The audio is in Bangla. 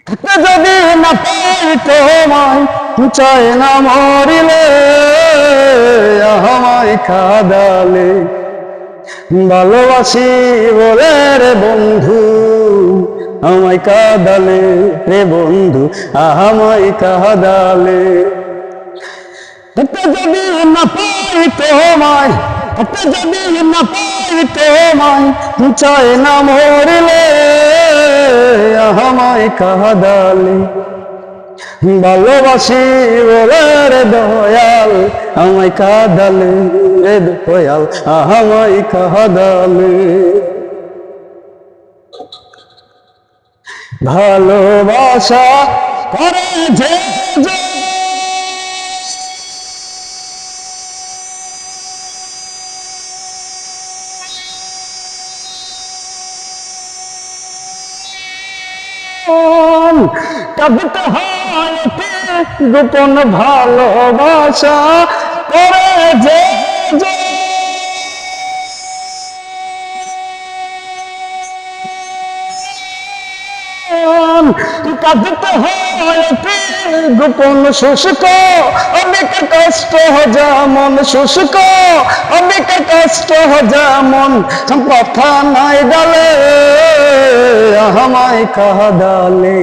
যদি না পাই তোমায় চায় না মরিলে আমায় কাঁদালে ভালোবাসি বলে রে বন্ধু আমায় কাঁদালে রে বন্ধু আমায় কাঁদালে যদি না পাই তোমায় যদি না পাই তোমায় চায় না মরিলে আমায় কাঁদালে ভালোবাসি বলে রে দয়াল আমায় কাঁদালে রে দয়াল আমায় কাঁদালে ভালোবাসা করে যে কাঁদতে হয় গোপন ভালোবাসা করে যে কাঁদতে হয় গোপন শুষ্ক অনেক কষ্ট যেমন শুষ্ক অনেক কষ্ট যেমন কথা নাই ডালে আমায় কাঁদালে